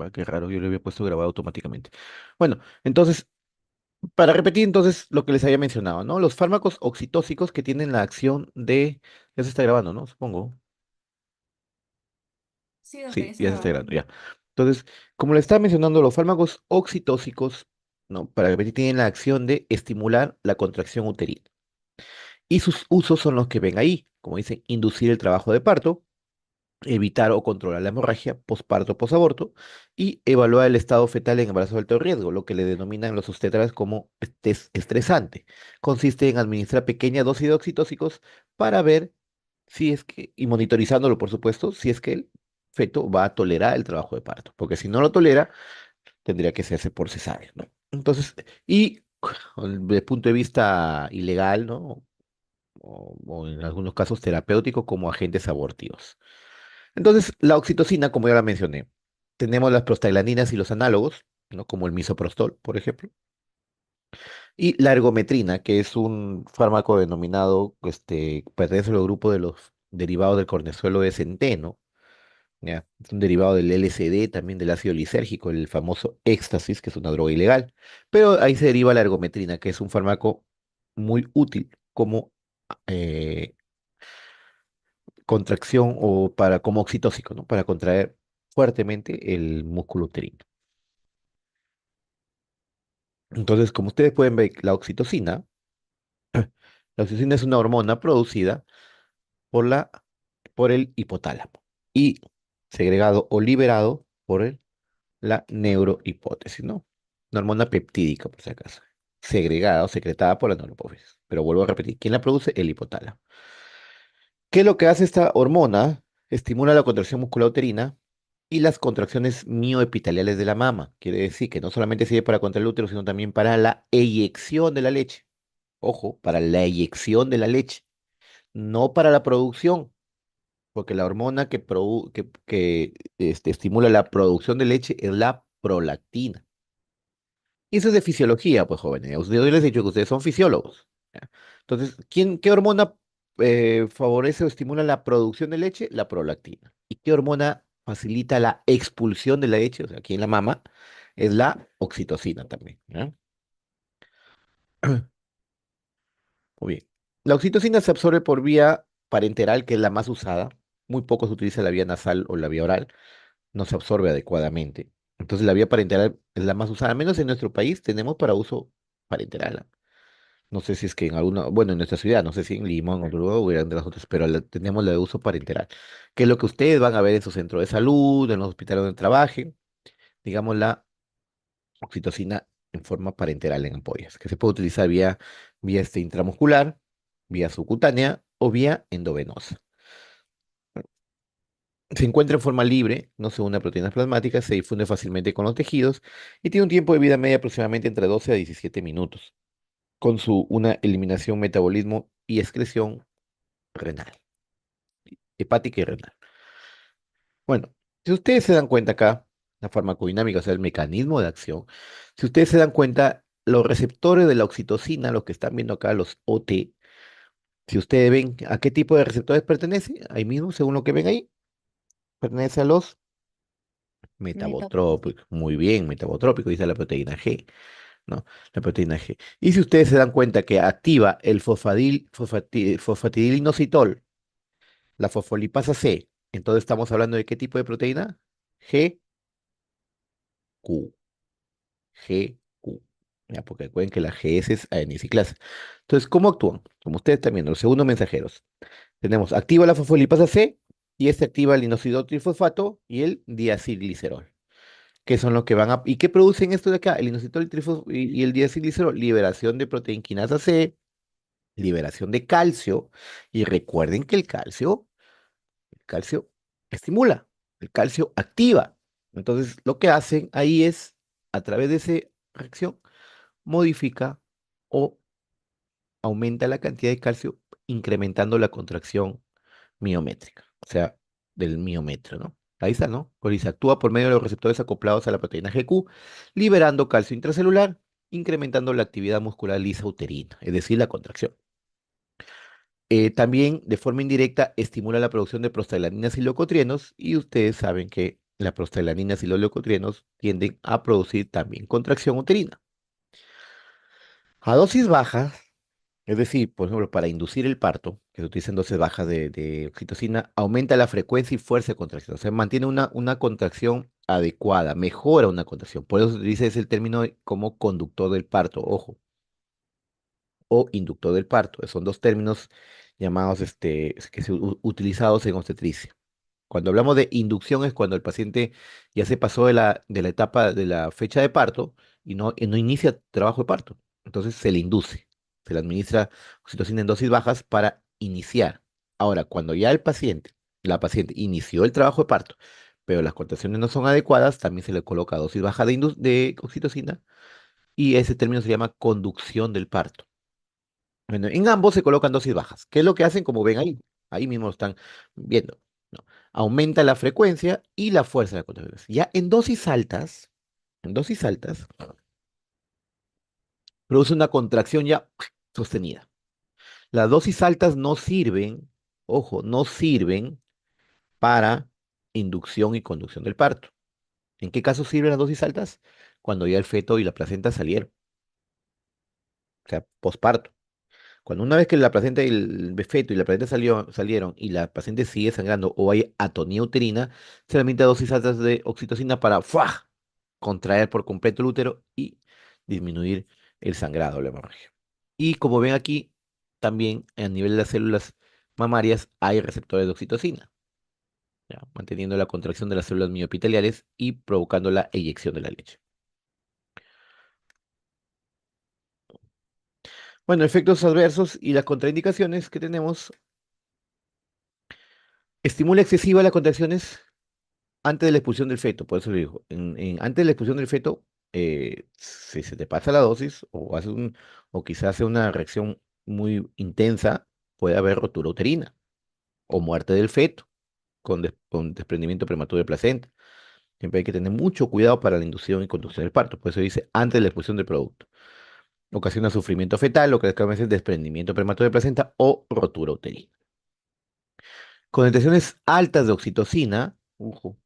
Va, qué raro, yo le había puesto grabado automáticamente. Bueno, entonces, para repetir entonces lo que les había mencionado, ¿no? Los fármacos oxitóxicos que tienen la acción de... Ya se está grabando, ¿no? Supongo. Sí, doctor, ya Sí, está ya se está grabando. grabando, ya. Entonces, como le estaba mencionando, los fármacos oxitóxicos, ¿no? Para repetir, tienen la acción de estimular la contracción uterina. Y sus usos son los que ven ahí, como dicen, inducir el trabajo de parto, evitar o controlar la hemorragia posparto posaborto y evaluar el estado fetal en embarazo de alto riesgo, lo que le denominan los obstetras como estresante. Consiste en administrar pequeñas dosis de oxitóxicos para ver si es que, y monitorizándolo por supuesto, si es que el feto va a tolerar el trabajo de parto, porque si no lo tolera, tendría que hacerse por cesárea, ¿no? Entonces, y desde el punto de vista ilegal, ¿no? O en algunos casos terapéuticos como agentes abortivos. Entonces, la oxitocina, como ya la mencioné, tenemos las prostaglandinas y los análogos, ¿no? Como el misoprostol, por ejemplo, y la ergometrina, que es un fármaco denominado, pertenece al grupo de los derivados del cornezuelo de centeno, ¿ya? Es un derivado del LSD, también del ácido lisérgico, el famoso éxtasis, que es una droga ilegal. Pero ahí se deriva la ergometrina, que es un fármaco muy útil como eh, contracción o para como oxitóxico, ¿no? Para contraer fuertemente el músculo uterino. Entonces, como ustedes pueden ver, la oxitocina es una hormona producida por por el hipotálamo y segregado o liberado por la neurohipótesis, ¿no? Una hormona peptídica, por si acaso, segregada o secretada por la neurohipófisis. Pero vuelvo a repetir, ¿quién la produce? El hipotálamo. ¿Qué es lo que hace esta hormona? Estimula la contracción muscular uterina y las contracciones mioepiteliales de la mama. Quiere decir que no solamente sirve para contraer el útero, sino también para la eyección de la leche. Ojo, para la eyección de la leche, no para la producción, porque la hormona que estimula la producción de leche es la prolactina. Y eso es de fisiología, pues jóvenes. Yo les he dicho que ustedes son fisiólogos. ¿Ya? Entonces, ¿qué hormona favorece o estimula la producción de leche? La prolactina. ¿Y qué hormona facilita la expulsión de la leche? O sea, aquí en la mama es la oxitocina también. ¿Ya? Muy bien. La oxitocina se absorbe por vía parenteral, que es la más usada. Muy poco se utiliza la vía nasal o la vía oral. No se absorbe adecuadamente. Entonces, la vía parenteral es la más usada. Al menos en nuestro país tenemos para uso parenteral. ¿Ah? No sé si es que en alguna, bueno, en nuestra ciudad, no sé si en Lima o en otro lugar o en de las otras, pero tenemos la de uso parenteral, que es lo que ustedes van a ver en su centro de salud, en los hospitales donde trabajen, digamos la oxitocina en forma parenteral en ampollas, que se puede utilizar vía intramuscular, vía subcutánea o vía endovenosa. Se encuentra en forma libre, no se une a proteínas plasmáticas, se difunde fácilmente con los tejidos y tiene un tiempo de vida media aproximadamente entre 12 a 17 minutos, con una eliminación, metabolismo y excreción renal, hepática y renal. Bueno, si ustedes se dan cuenta acá, la farmacodinámica, o sea, el mecanismo de acción, si ustedes se dan cuenta, los receptores de la oxitocina, los que están viendo acá, los OT, si ustedes ven a qué tipo de receptores pertenece, ahí mismo, según lo que ven ahí, pertenece a los Metabólico. metabotrópicos. Muy bien, metabotrópico, dice la proteína G, ¿no? La proteína G. Y si ustedes se dan cuenta que activa el fosfatidilinositol, la fosfolipasa C, entonces estamos hablando de qué tipo de proteína? G, Q. GQ. Ya, porque recuerden que la GS es adenisiclasa. Entonces, ¿cómo actúan? Como ustedes están viendo, los segundos mensajeros. Tenemos activa la fosfolipasa C y este activa el inositol trifosfato y el diacilglicerol, que son los que van a... ¿Y qué producen esto de acá? El inositol y el diacilglicerol, liberación de proteinquinasa C, liberación de calcio, y recuerden que el calcio estimula, el calcio activa. Entonces, lo que hacen ahí es, a través de esa reacción, modifica o aumenta la cantidad de calcio, incrementando la contracción miométrica, o sea, del miometrio, ¿no? Ahí está, ¿no? Pues actúa por medio de los receptores acoplados a la proteína GQ, liberando calcio intracelular, incrementando la actividad muscular lisa uterina, es decir, la contracción. También, de forma indirecta, estimula la producción de prostaglandinas y leucotrienos, y ustedes saben que las prostaglandinas y los leucotrienos tienden a producir también contracción uterina. A dosis bajas, es decir, por ejemplo, para inducir el parto, que se utilizan dosis bajas de oxitocina, aumenta la frecuencia y fuerza de contracción. O sea, mantiene una contracción adecuada, mejora una contracción. Por eso se utiliza ese término como conductor del parto, ojo, o inductor del parto. Son dos términos llamados, utilizados en obstetricia. Cuando hablamos de inducción es cuando el paciente ya se pasó de la etapa de la fecha de parto y no inicia trabajo de parto. Entonces se le induce, se le administra oxitocina en dosis bajas para iniciar. Ahora, cuando ya la paciente inició el trabajo de parto, pero las contracciones no son adecuadas, también se le coloca dosis baja de oxitocina y ese término se llama conducción del parto. Bueno, en ambos se colocan dosis bajas. ¿Qué es lo que hacen? Como ven ahí, ahí mismo lo están viendo, ¿no? Aumenta la frecuencia y la fuerza de la contracción. Ya en dosis altas, produce una contracción ya sostenida. Las dosis altas no sirven, ojo, no sirven para inducción y conducción del parto. ¿En qué caso sirven las dosis altas? Cuando ya el feto y la placenta salieron, o sea, posparto. Cuando una vez que la placenta y el feto y la placenta salieron y la paciente sigue sangrando o hay atonía uterina, se le administra dosis altas de oxitocina para ¡fua! Contraer por completo el útero y disminuir el sangrado, la hemorragia. Y como ven aquí, también a nivel de las células mamarias hay receptores de oxitocina, ¿ya? Manteniendo la contracción de las células mioepiteliales y provocando la eyección de la leche. Bueno, efectos adversos y las contraindicaciones que tenemos. Estimula excesiva las contracciones antes de la expulsión del feto, por eso le digo, antes de la expulsión del feto, si se te pasa la dosis o quizás hace una reacción muy intensa, puede haber rotura uterina o muerte del feto con desprendimiento prematuro de placenta. Siempre hay que tener mucho cuidado para la inducción y conducción del parto, por eso dice antes de la expulsión del producto. Ocasiona sufrimiento fetal, lo que a veces es desprendimiento prematuro de placenta o rotura uterina. Concentraciones altas de oxitocina, ojo,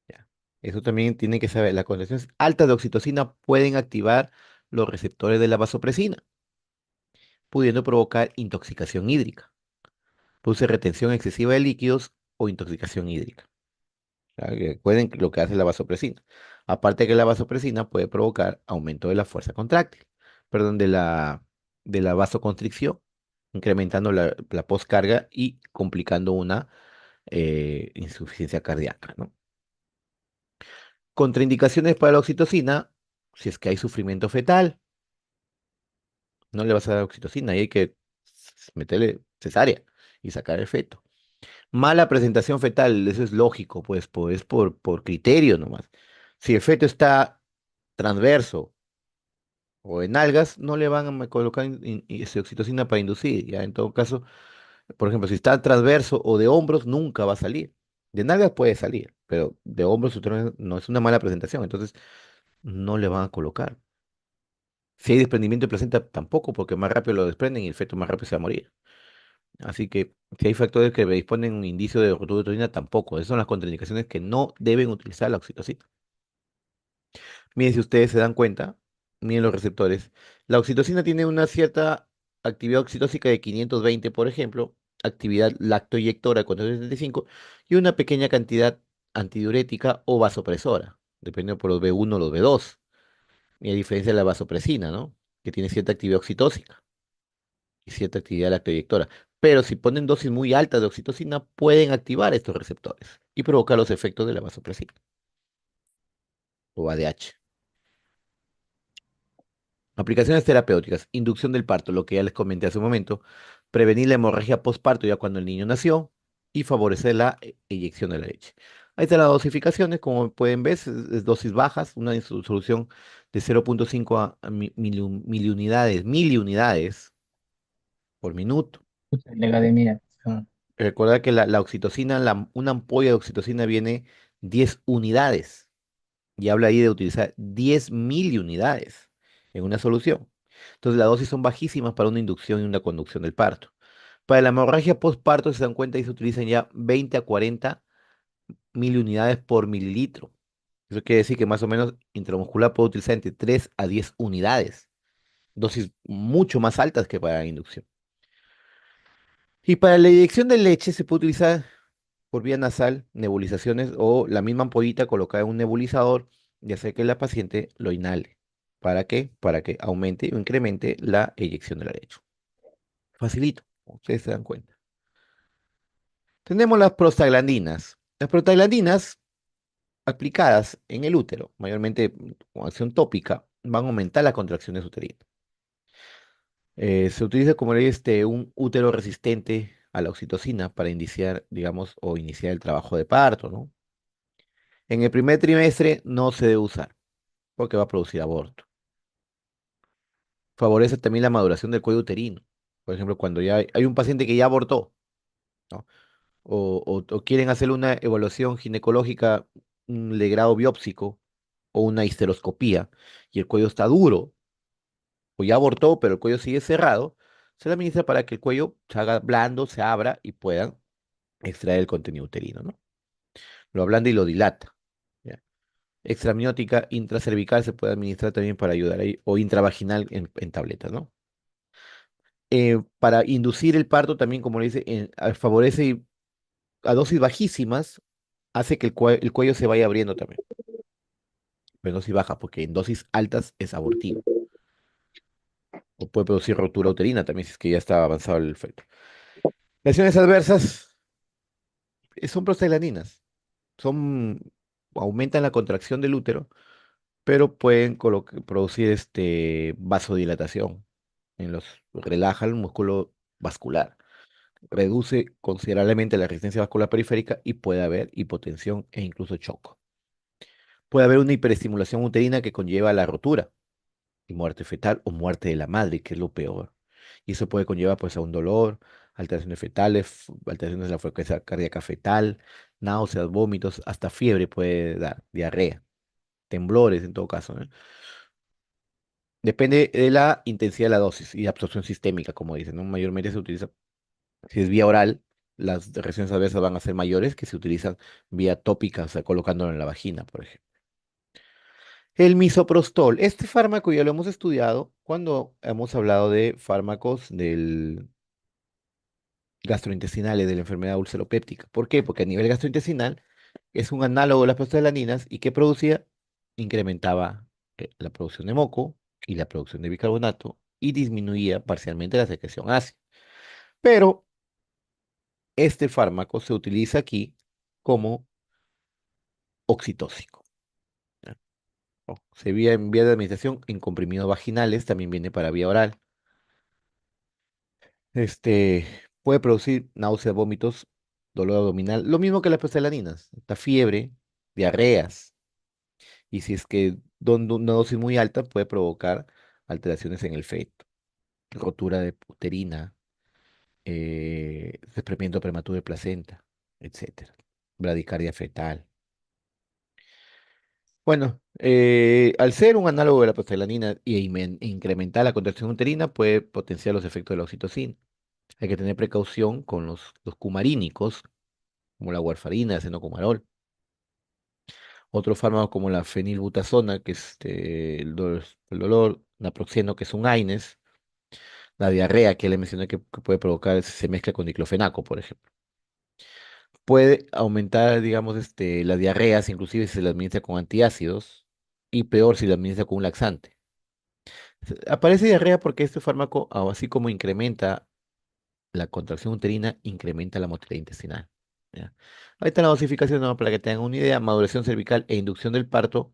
ya. Eso también tiene que saber. Las concentraciones altas de oxitocina pueden activar los receptores de la vasopresina, pudiendo provocar intoxicación hídrica. Produce retención excesiva de líquidos o intoxicación hídrica. ¿Ya? Que recuerden lo que hace la vasopresina. Aparte que la vasopresina puede provocar aumento de la fuerza contráctil, perdón, de la vasoconstricción, incrementando la postcarga y complicando una insuficiencia cardíaca, ¿no? Contraindicaciones para la oxitocina, si es que hay sufrimiento fetal, no le vas a dar oxitocina y hay que meterle cesárea y sacar el feto. Mala presentación fetal, eso es lógico, pues por criterio nomás. Si el feto está transverso o en algas, no le van a colocar oxitocina para inducir. Ya en todo caso, por ejemplo, si está transverso o de hombros, nunca va a salir. De nalgas puede salir, pero de hombros no es una mala presentación, entonces no le van a colocar. Si hay desprendimiento de placenta, tampoco, porque más rápido lo desprenden y el feto más rápido se va a morir. Así que si hay factores que predisponen un indicio de ruptura uterina, tampoco. Esas son las contraindicaciones que no deben utilizar la oxitocina. Miren, si ustedes se dan cuenta, miren los receptores. La oxitocina tiene una cierta actividad oxitóxica de 520, por ejemplo, actividad lactoinyectora de 475 y una pequeña cantidad antidiurética o vasopresora, dependiendo por los B1 o los B2. Y a diferencia de la vasopresina, ¿no? Que tiene cierta actividad oxitóxica y cierta actividad lactoinyectora. Pero si ponen dosis muy altas de oxitocina, pueden activar estos receptores y provocar los efectos de la vasopresina o ADH. Aplicaciones terapéuticas, inducción del parto, lo que ya les comenté hace un momento, prevenir la hemorragia postparto ya cuando el niño nació y favorecer la eyección de la leche. Ahí están las dosificaciones, como pueden ver, es dosis bajas, una solución de 0,5 miliunidades por minuto. La academia. Recuerda que la oxitocina, una ampolla de oxitocina viene 10 unidades y habla ahí de utilizar 10.000 unidades en una solución. Entonces las dosis son bajísimas para una inducción y una conducción del parto. Para la hemorragia postparto, se dan cuenta y se utilizan ya 20 a 40 1000 unidades por mililitro. Eso quiere decir que más o menos intramuscular puede utilizar entre 3 a 10 unidades, dosis mucho más altas que para la inducción. Y para la inyección de leche se puede utilizar por vía nasal, nebulizaciones o la misma ampollita colocada en un nebulizador y hacer que la paciente lo inhale. ¿Para qué? Para que aumente o incremente la eyección de la leche. Facilito, como ustedes se dan cuenta. Tenemos las prostaglandinas. Las prostaglandinas aplicadas en el útero, mayormente con acción tópica, van a aumentar las contracciones uterinas. Se utiliza como ley un útero resistente a la oxitocina para iniciar, digamos, o iniciar el trabajo de parto, ¿no? En el primer trimestre no se debe usar porque va a producir aborto. Favorece también la maduración del cuello uterino. Por ejemplo, cuando ya hay un paciente que ya abortó, ¿no? O quieren hacerle una evaluación ginecológica de grado biópsico o una histeroscopía y el cuello está duro, o ya abortó, pero el cuello sigue cerrado, se le administra para que el cuello se haga blando, se abra y puedan extraer el contenido uterino, ¿no? Lo ablanda y lo dilata. ¿Ya? Extramniótica intracervical se puede administrar también para ayudar ahí, o intravaginal en tabletas, ¿no? Para inducir el parto también, como le dice, favorece a dosis bajísimas, hace que el cuello se vaya abriendo también, pero dosis baja, porque en dosis altas es abortivo, o puede producir rotura uterina también si es que ya está avanzado el feto. Lesiones adversas son prostaglandinas, son, aumentan la contracción del útero, pero pueden producir vasodilatación relaja el músculo vascular, reduce considerablemente la resistencia vascular periférica y puede haber hipotensión e incluso shock. Puede haber una hiperestimulación uterina que conlleva la rotura y muerte fetal o muerte de la madre, que es lo peor. Y eso puede conllevar pues a un dolor, alteraciones fetales, alteraciones de la frecuencia cardíaca fetal, náuseas, vómitos, hasta fiebre puede dar, diarrea, temblores en todo caso, ¿no? Depende de la intensidad de la dosis y absorción sistémica, como dicen, ¿no? Mayormente se utiliza, si es vía oral, las reacciones adversas van a ser mayores que si utilizan vía tópica, o sea, colocándolo en la vagina, por ejemplo. El misoprostol, este fármaco ya lo hemos estudiado cuando hemos hablado de fármacos del gastrointestinales de la enfermedad ulceropéptica. ¿Por qué? Porque a nivel gastrointestinal es un análogo de las prostaglandinas y ¿qué producía? Incrementaba la producción de moco y la producción de bicarbonato y disminuía parcialmente la secreción ácida. Pero este fármaco se utiliza aquí como oxitóxico. ¿Ya? Se vía en vía de administración en comprimidos vaginales, también viene para vía oral. Este puede producir náuseas, vómitos, dolor abdominal, lo mismo que las prostaglandinas, la fiebre, diarreas, y si es que una dosis muy alta puede provocar alteraciones en el feto, rotura de uterina, desprendimiento prematuro de placenta, etcétera, bradicardia fetal. Bueno, al ser un análogo de la prostaglandina e incrementar la contracción uterina, puede potenciar los efectos de la oxitocina. Hay que tener precaución con los cumarínicos, como la warfarina, el senocumarol. Otros fármacos como la fenilbutazona, que es el dolor, naproxeno, que es un AINES, la diarrea que le mencioné que puede provocar, si se mezcla con diclofenaco, por ejemplo. Puede aumentar, digamos, las diarreas, inclusive si se la administra con antiácidos, y peor si la administra con un laxante. Aparece diarrea porque este fármaco, así como incrementa la contracción uterina, incrementa la motilidad intestinal. ¿Ya? Ahí está la dosificación, ¿no? Para que tengan una idea, maduración cervical e inducción del parto, o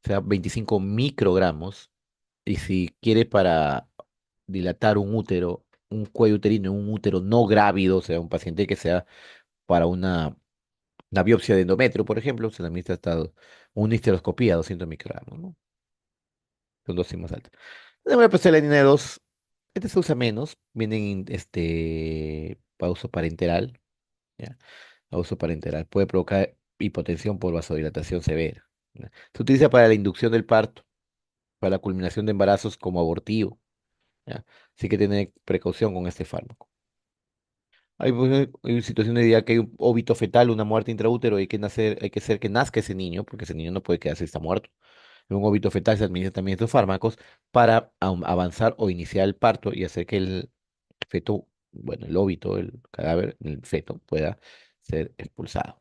sea, 25 microgramos. Y si quiere para dilatar un útero, un cuello uterino, un útero no grávido, o sea, un paciente que sea para una biopsia de endometrio, por ejemplo, se le administra hasta una histeroscopía, 200 microgramos, ¿no? Son dosis más altas. Tenemos la pastilla 2, este se usa menos, vienen para uso parenteral, ¿ya? A uso parenteral. Puede provocar hipotensión por vasodilatación severa. ¿Ya? Se utiliza para la inducción del parto, para la culminación de embarazos como abortivo. ¿Ya? Así que tener precaución con este fármaco. Hay situaciones de ya que hay un óbito fetal, una muerte intraútero, hay que hacer que nazca ese niño, porque ese niño no puede quedarse, está muerto. En un óbito fetal se administran también estos fármacos para avanzar o iniciar el parto y hacer que el feto, bueno, el óbito, el cadáver, el feto pueda ser expulsado.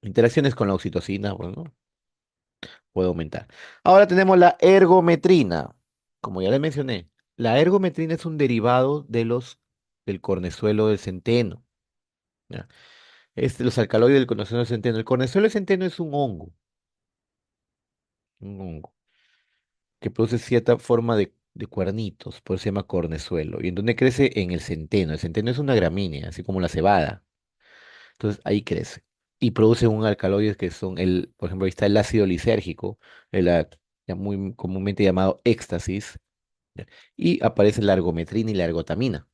Interacciones con la oxitocina, bueno, puede aumentar. Ahora tenemos la ergometrina. Como ya les mencioné, la ergometrina es un derivado del cornezuelo del centeno. ¿Ya? Los alcaloides del cornezuelo del centeno. El cornezuelo del centeno es un hongo que produce cierta forma de cuernitos, por eso se llama cornezuelo. ¿Y en dónde crece? En el centeno. El centeno es una gramínea, así como la cebada. Entonces ahí crece. Y produce un alcaloides que son por ejemplo, ahí está el ácido lisérgico, ya muy comúnmente llamado éxtasis, ¿ya? Y aparece la ergometrina y la ergotamina.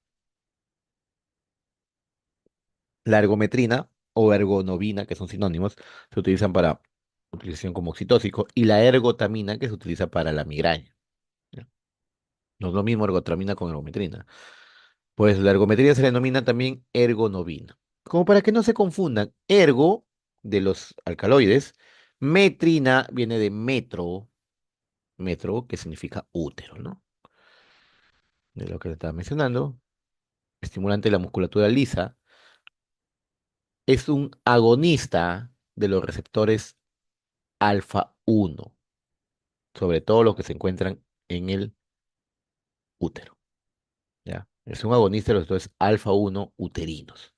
La ergometrina o ergonovina, que son sinónimos, se utilizan para utilización como oxitóxico, y la ergotamina, que se utiliza para la migraña. ¿Ya? No es lo mismo ergotamina con ergometrina. Pues la ergometría se le denomina también ergonovina. Como para que no se confundan, ergo de los alcaloides, metrina viene de metro, que significa útero, ¿no? De lo que le estaba mencionando. Estimulante de la musculatura lisa. Es un agonista de los receptores alfa 1, sobre todo los que se encuentran en el útero, ¿ya? Es un agonista de los receptores alfa 1 uterinos.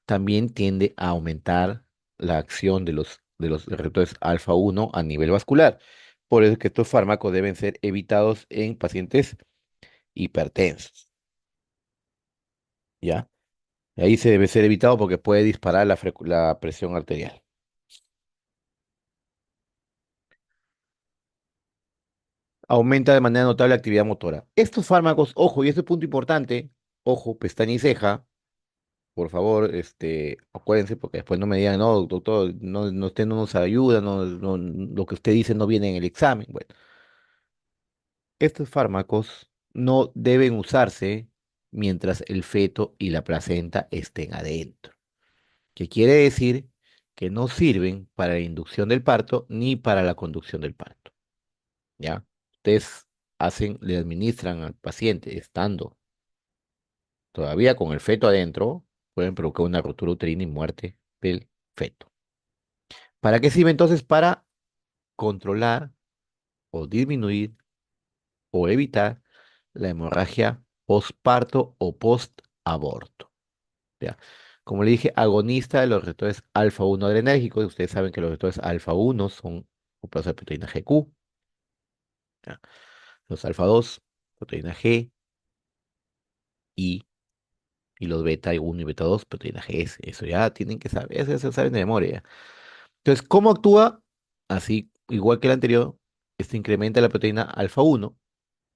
También tiende a aumentar la acción de los receptores alfa 1 a nivel vascular. Por eso es que estos fármacos deben ser evitados en pacientes hipertensos, ¿ya? Ahí se debe ser evitado porque puede disparar la presión arterial. Aumenta de manera notable la actividad motora. Estos fármacos, ojo, y este punto importante, ojo, pestaña y ceja, por favor, acuérdense, porque después no me digan, no, doctor, no, usted no nos ayuda, lo que usted dice no viene en el examen. Bueno, estos fármacos no deben usarse mientras el feto y la placenta estén adentro, que quiere decir que no sirven para la inducción del parto ni para la conducción del parto, ¿ya? Ustedes le administran al paciente estando todavía con el feto adentro, pueden provocar una ruptura uterina y muerte del feto. ¿Para qué sirve entonces? Para controlar o disminuir o evitar la hemorragia postparto o post-aborto. ¿Ya? Como le dije, agonista de los receptores alfa 1 adrenérgicos. Ustedes saben que los receptores alfa 1 son opuestos a la proteína GQ. ¿Ya? Los alfa 2, proteína G, I, y los beta 1 y beta 2, proteína GS. Eso ya tienen que saber, eso se saben de memoria. Entonces, ¿cómo actúa? Así, igual que el anterior, esto incrementa la proteína alfa 1,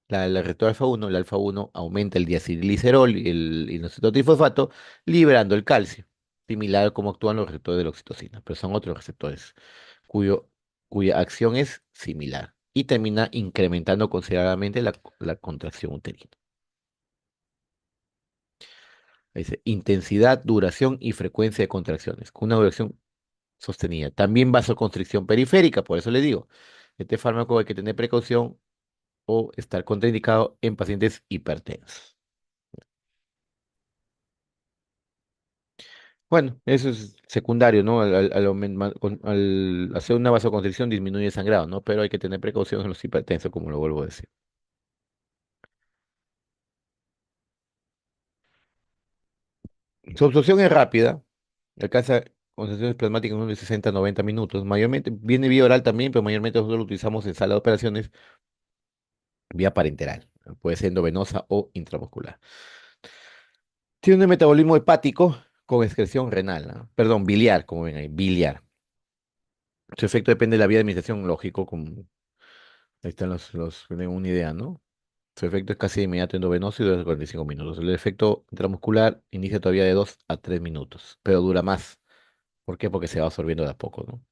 la receptor alfa 1, el alfa 1 aumenta el diacilglicerol y el inositotrifosfato, liberando el calcio, similar a cómo actúan los receptores de la oxitocina, pero son otros receptores cuyo, cuya acción es similar y termina incrementando considerablemente la contracción uterina. Dice, intensidad, duración y frecuencia de contracciones, con una duración sostenida. También vasoconstricción periférica, por eso le digo, este fármaco hay que tener precaución o estar contraindicado en pacientes hipertensos. Bueno, eso es secundario, ¿no? Al hacer una vasoconstricción disminuye el sangrado, ¿no? Pero hay que tener precaución en los hipertensos, como lo vuelvo a decir. Su absorción es rápida, alcanza concentraciones plasmáticas en unos de 60 a 90 minutos. Mayormente, viene vía oral también, pero mayormente nosotros lo utilizamos en sala de operaciones vía parenteral. Puede ser endovenosa o intramuscular. Tiene un metabolismo hepático con excreción renal, ¿no? Perdón, biliar, como ven ahí, biliar. Su efecto depende de la vía de administración, lógico, como ahí están tienen una idea, ¿no? Su efecto es casi inmediato endovenoso y dura 45 minutos. El efecto intramuscular inicia todavía de 2 a 3 minutos, pero dura más. ¿Por qué? Porque se va absorbiendo de a poco, ¿no?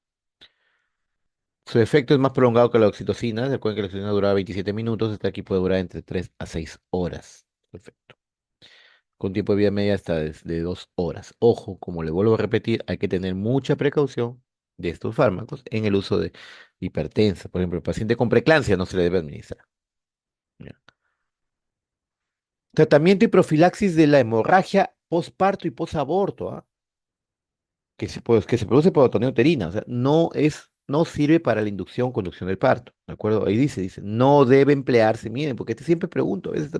Su efecto es más prolongado que la oxitocina. Recuerden que la oxitocina duraba 27 minutos, esta aquí puede durar entre 3 a 6 horas. Perfecto. con tiempo de vida media hasta de 2 horas. Ojo, como le vuelvo a repetir, hay que tener mucha precaución de estos fármacos en el uso de hipertensa. Por ejemplo, el paciente con preeclampsia no se le debe administrar. ¿Ya? Tratamiento y profilaxis de la hemorragia posparto y posaborto, ¿ah? Que se produce por atonía uterina. O sea, no sirve para la inducción o conducción del parto. ¿De acuerdo? Ahí dice, no debe emplearse, miren, porque te siempre pregunto, a veces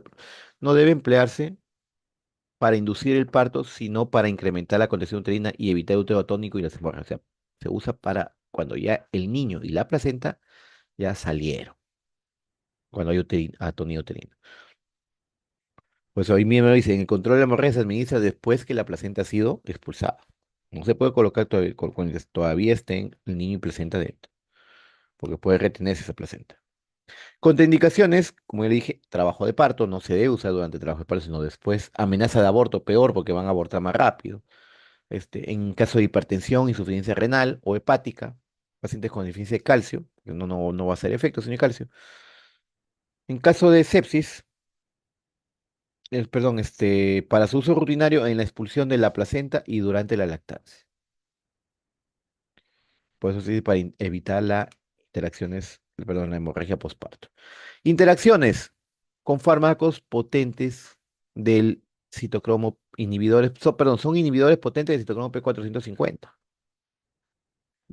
no debe emplearse para inducir el parto, sino para incrementar la contracción uterina y evitar el útero atónico y las hemorragias. O sea, se usa para cuando ya el niño y la placenta ya salieron, cuando hay atonía uterina. Pues hoy mismo dicen, el control de la hemorragia se administra después que la placenta ha sido expulsada. No se puede colocar todavía, cuando todavía estén el niño y placenta dentro, porque puede retenerse esa placenta. Contraindicaciones, como ya le dije, trabajo de parto, no se debe usar durante el trabajo de parto, sino después. Amenaza de aborto, peor, porque van a abortar más rápido. En caso de hipertensión, insuficiencia renal o hepática, pacientes con deficiencia de calcio, que no va a hacer efecto sin el calcio. En caso de sepsis, perdón, para su uso rutinario en la expulsión de la placenta y durante la lactancia. Por eso sirve para evitar las interacciones, perdón, la hemorragia postparto. Interacciones con fármacos potentes del citocromo inhibidores, perdón, son inhibidores potentes del citocromo P450,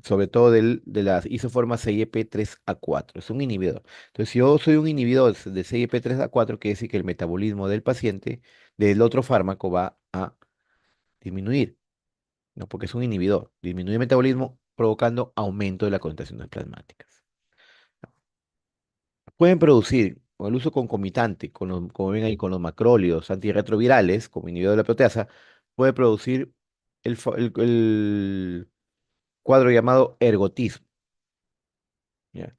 sobre todo de las isoformas CYP3A4. Es un inhibidor. Entonces, si yo soy un inhibidor de CYP3A4, quiere decir que el metabolismo del paciente del otro fármaco va a disminuir, ¿no? Porque es un inhibidor. Disminuye el metabolismo provocando aumento de las concentraciones plasmáticas. Pueden producir, con el uso concomitante, como ven ahí, con los macrólidos antirretrovirales, como inhibidor de la proteasa, puede producir el cuadro llamado ergotismo. ¿Ya?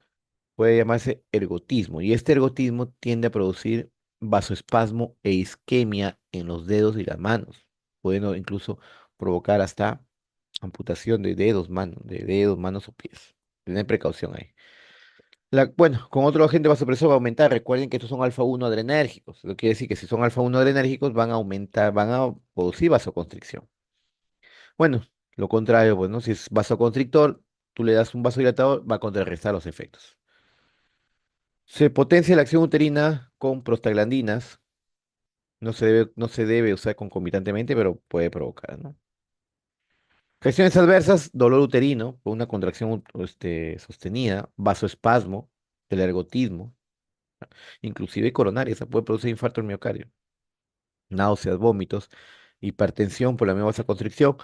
Puede llamarse ergotismo, y este ergotismo tiende a producir vasoespasmo e isquemia en los dedos y las manos. Pueden incluso provocar hasta amputación de dedos, manos o pies. Tener precaución ahí. Bueno, con otro agente vasopresor va a aumentar. Recuerden que estos son alfa-1 adrenérgicos. Eso quiere decir que si son alfa-1 adrenérgicos van a aumentar, van a producir vasoconstricción. Bueno, lo contrario, pues, ¿no? Si es vasoconstrictor, tú le das un vasodilatador, va a contrarrestar los efectos. Se potencia la acción uterina con prostaglandinas. No se debe usar concomitantemente, pero puede provocar, ¿no? Reacciones adversas, dolor uterino, por una contracción sostenida, vasoespasmo, el ergotismo, inclusive coronaria, se puede producir infarto del miocardio, náuseas, vómitos, hipertensión por la misma vasoconstricción.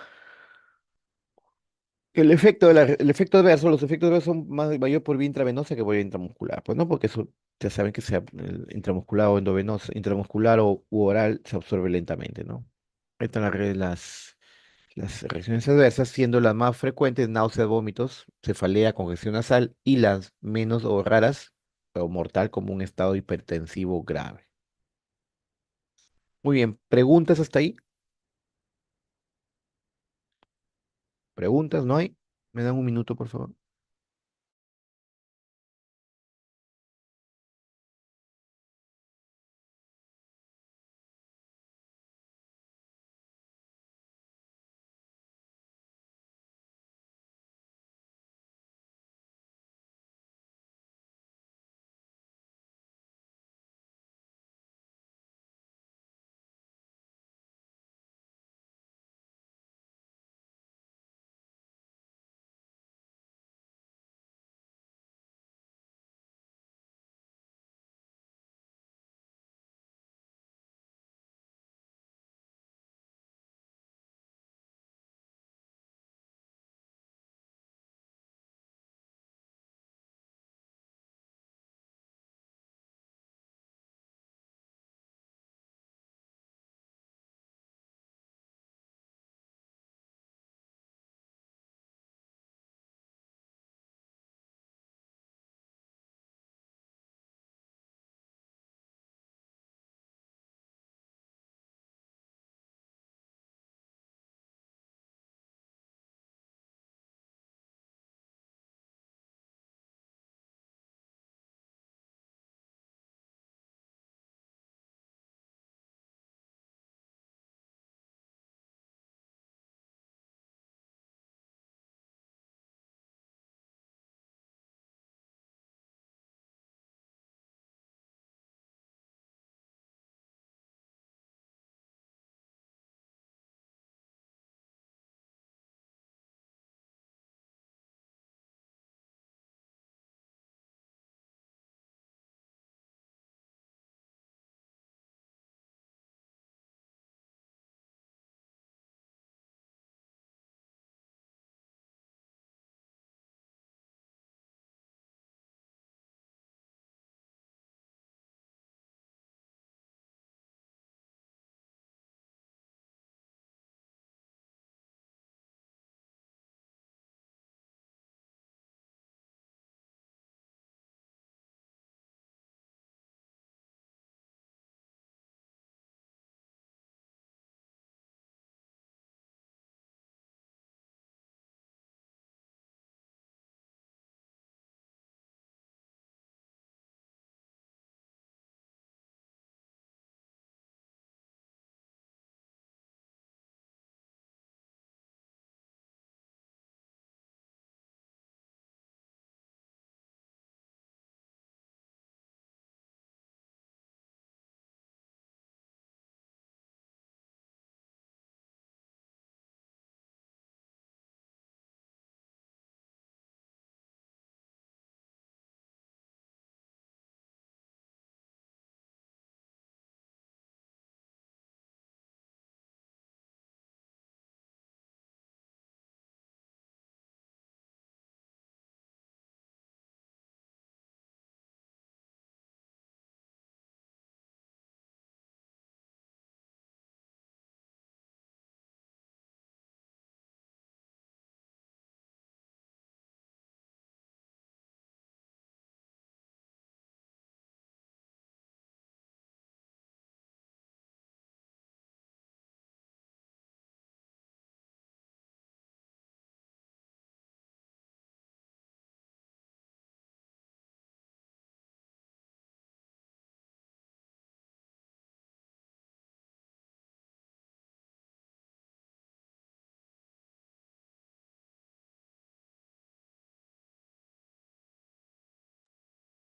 El efecto adverso, los efectos adversos son mayor por vía intravenosa que por vía intramuscular, pues no, porque eso ya saben que sea intramuscular o endovenoso, intramuscular u oral se absorbe lentamente, ¿no? Están las reacciones adversas, siendo las más frecuentes náuseas, vómitos, cefalea, congestión nasal y las menos o raras o mortal como un estado hipertensivo grave. Muy bien, ¿preguntas hasta ahí? ¿Preguntas? ¿No hay? ¿Me dan un minuto, por favor?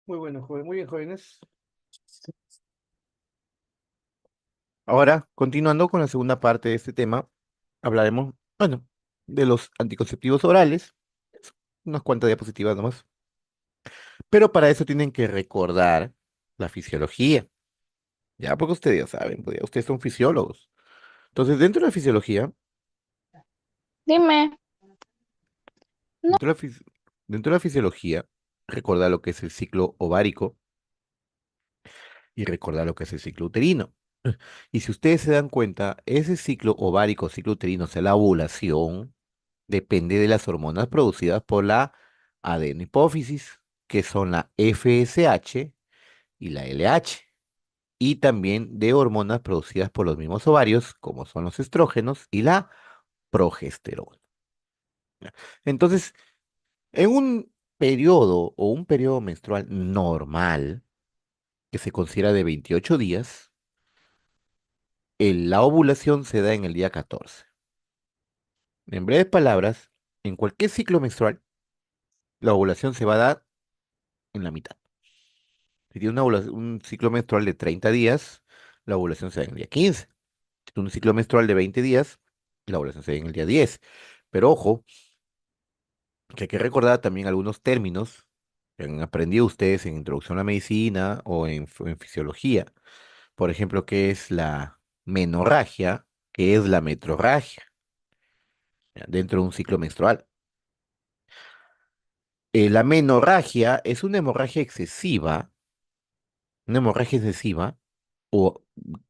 Muy bueno, joven, muy bien, jóvenes. Ahora, continuando con la segunda parte de este tema, hablaremos, bueno, de los anticonceptivos orales, unas cuantas diapositivas nomás, pero para eso tienen que recordar la fisiología, ya porque ustedes ya saben, pues ya ustedes son fisiólogos. Entonces, dentro de la fisiología, Dime. No. dentro de la, dentro de la fisiología, recordar lo que es el ciclo ovárico y recordar lo que es el ciclo uterino. Y si ustedes se dan cuenta, ese ciclo ovárico, ciclo uterino, o sea, la ovulación, depende de las hormonas producidas por la adenohipófisis, que son la FSH y la LH, y también de hormonas producidas por los mismos ovarios, como son los estrógenos y la progesterona. Entonces, en un periodo o un periodo menstrual normal, que se considera de 28 días, la ovulación se da en el día 14. En breves palabras, en cualquier ciclo menstrual, la ovulación se va a dar en la mitad. Si tiene un ciclo menstrual de 30 días, la ovulación se da en el día 15. Si tiene un ciclo menstrual de 20 días, la ovulación se da en el día 10. Pero ojo, que hay que recordar también algunos términos que han aprendido ustedes en Introducción a la Medicina o en Fisiología. Por ejemplo, ¿qué es la menorragia? ¿Qué es la metrorragia? ¿Ya? Dentro de un ciclo menstrual. La menorragia es una hemorragia excesiva, o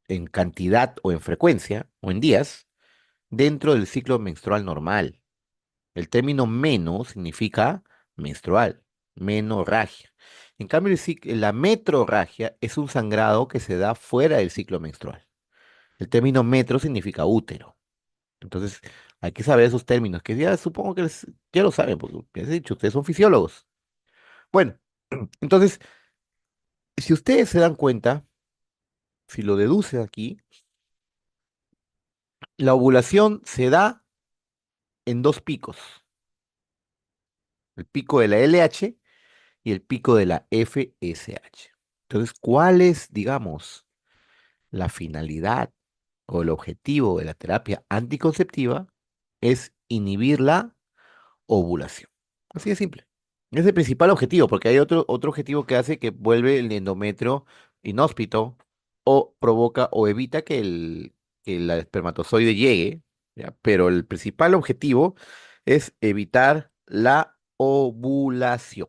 en cantidad o en frecuencia o en días, dentro del ciclo menstrual normal. El término meno significa menstrual, menorragia. En cambio, la metrorragia es un sangrado que se da fuera del ciclo menstrual. El término metro significa útero. Entonces, hay que saber esos términos, que ya supongo que ya lo saben, porque ya les he dicho, ustedes son fisiólogos. Bueno, entonces, si ustedes se dan cuenta, si lo deducen aquí, la ovulación se da en dos picos, el pico de la LH y el pico de la FSH. Entonces, ¿cuál es, digamos, la finalidad o el objetivo de la terapia anticonceptiva? Es inhibir la ovulación. Así de simple. Es el principal objetivo, porque hay otro objetivo que hace que vuelve el endometrio inhóspito o provoca o evita que el espermatozoide llegue, ¿ya? Pero el principal objetivo es evitar la ovulación.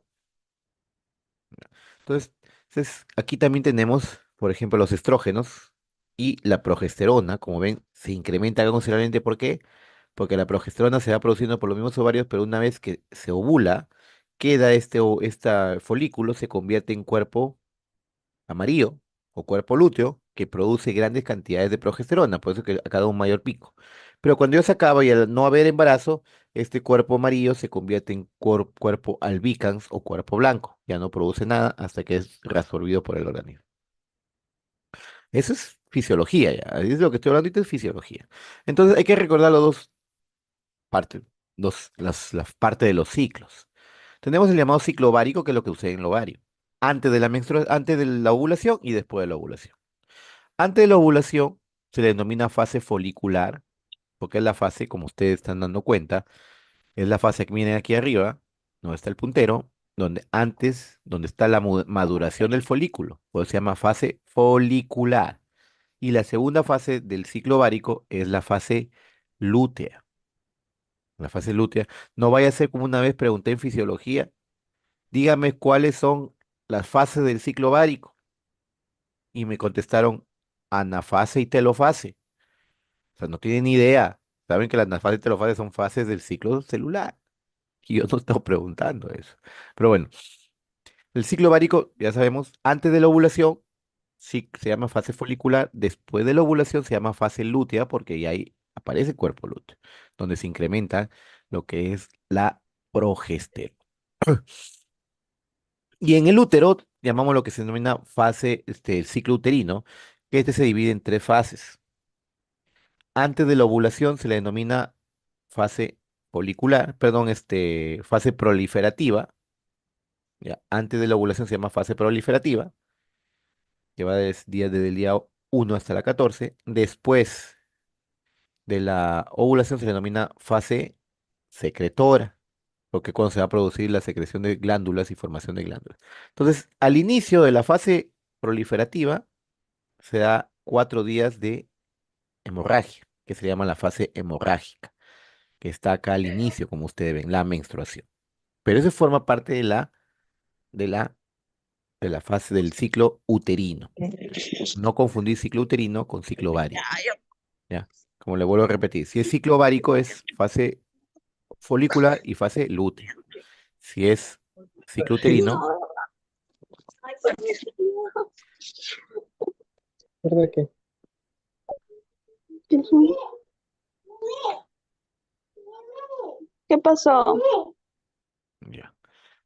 Aquí también tenemos, por ejemplo, los estrógenos y la progesterona. Como ven, se incrementa considerablemente. ¿Por qué? Porque la progesterona se va produciendo por los mismos ovarios, pero una vez que se ovula, queda este folículo, se convierte en cuerpo amarillo o cuerpo lúteo, que produce grandes cantidades de progesterona, por eso que acá da un mayor pico. Pero cuando ya se acaba y al no haber embarazo, este cuerpo amarillo se convierte en cuerpo albicans o cuerpo blanco. Ya no produce nada hasta que es reabsorbido por el organismo. Eso es fisiología ya. Es lo que estoy hablando ahorita es fisiología. Entonces hay que recordar las dos partes, las partes de los ciclos. Tenemos el llamado ciclo ovárico, que es lo que sucede en el ovario. Antes de la ovulación y después de la ovulación. Antes de la ovulación se le denomina fase folicular, porque es la fase, como ustedes están dando cuenta, es la fase que viene aquí arriba, donde está el puntero, donde está la maduración del folículo, por eso se llama fase folicular. Y la segunda fase del ciclo ovárico es la fase lútea. La fase lútea. No vaya a ser como una vez pregunté en fisiología, dígame cuáles son las fases del ciclo ovárico. Y me contestaron anafase y telofase. O sea, no tienen ni idea. Saben que las anafase y telofase son fases del ciclo celular. Y yo no estoy preguntando eso. Pero bueno, el ciclo ovárico, ya sabemos, antes de la ovulación sí se llama fase folicular, después de la ovulación se llama fase lútea porque ya ahí aparece el cuerpo lúteo, donde se incrementa lo que es la progesterona. Y en el útero llamamos lo que se denomina fase, el ciclo uterino, que este se divide en tres fases. Antes de la ovulación se le denomina fase folicular, perdón, fase proliferativa, Ya, antes de la ovulación se llama fase proliferativa, que va desde el día 1 hasta la 14. Después de la ovulación se le denomina fase secretora, porque es cuando se va a producir la secreción de glándulas y formación de glándulas. Entonces, al inicio de la fase proliferativa se da 4 días de hemorragia, que se llama la fase hemorrágica, que está acá al inicio, como ustedes ven, la menstruación. Pero eso forma parte de la, de la fase del ciclo uterino. No confundir ciclo uterino con ciclo ovárico, ¿ya? Como le vuelvo a repetir, si es ciclo ovárico es fase folicular y fase lútea. Si es ciclo uterino, ¿Verdad que? ¿Qué pasó? ya.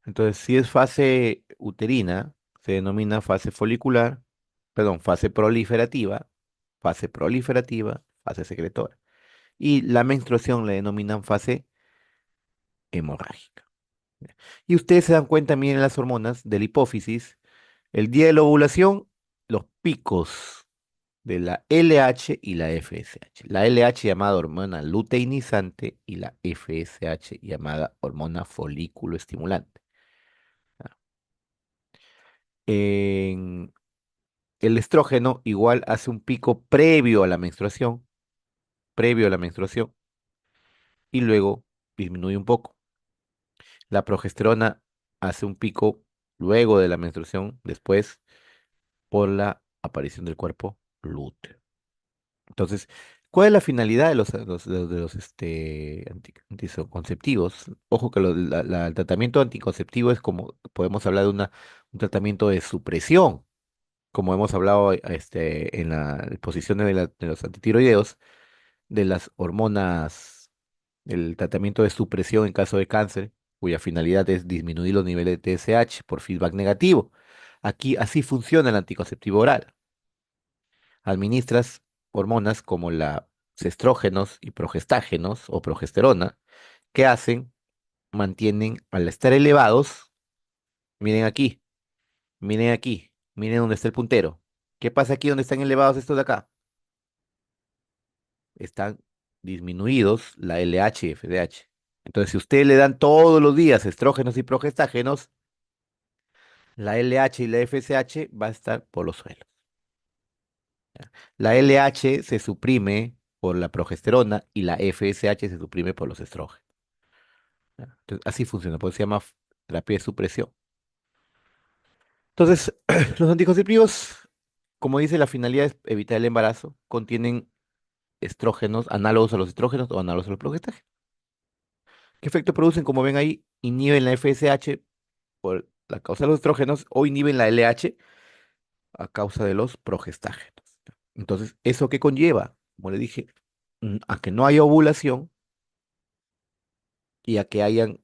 Entonces, si es fase uterina, se denomina fase folicular, perdón, fase proliferativa, fase secretora. Y la menstruación le denominan fase hemorrágica. Y ustedes se dan cuenta, miren las hormonas de la hipófisis, el día de la ovulación, los picos de la LH y la FSH. La LH llamada hormona luteinizante y la FSH llamada hormona folículo estimulante. Ah. En el estrógeno igual hace un pico previo a la menstruación, y luego disminuye un poco. La progesterona hace un pico luego de la menstruación, después por la aparición del cuerpo lúteo. Entonces, ¿cuál es la finalidad de los anticonceptivos? Ojo que el tratamiento anticonceptivo es como, podemos hablar de un tratamiento de supresión, como hemos hablado en la exposición de los antitiroideos, de las hormonas, el tratamiento de supresión en caso de cáncer, cuya finalidad es disminuir los niveles de TSH por feedback negativo. Aquí así funciona el anticonceptivo oral. Administras hormonas como la estrógenos y progestágenos o progesterona, que hacen, mantienen al estar elevados, miren aquí, miren aquí, miren dónde está el puntero. ¿Qué pasa aquí donde están elevados estos de acá? Están disminuidos la LH y FDH. Entonces, si usted le dan todos los días estrógenos y progestágenos, la LH y la FSH va a estar por los suelos. La LH se suprime por la progesterona y la FSH se suprime por los estrógenos. ¿Ya? Entonces, así funciona, por eso se llama terapia de supresión. Entonces, los anticonceptivos, como dice, la finalidad es evitar el embarazo, contienen estrógenos, análogos a los estrógenos o análogos a los progestágenos. ¿Qué efecto producen? Como ven ahí, inhiben la FSH por la causa de los estrógenos o inhiben la LH a causa de los progestágenos. Entonces, ¿eso qué conlleva? Como le dije, a que no haya ovulación y a que hayan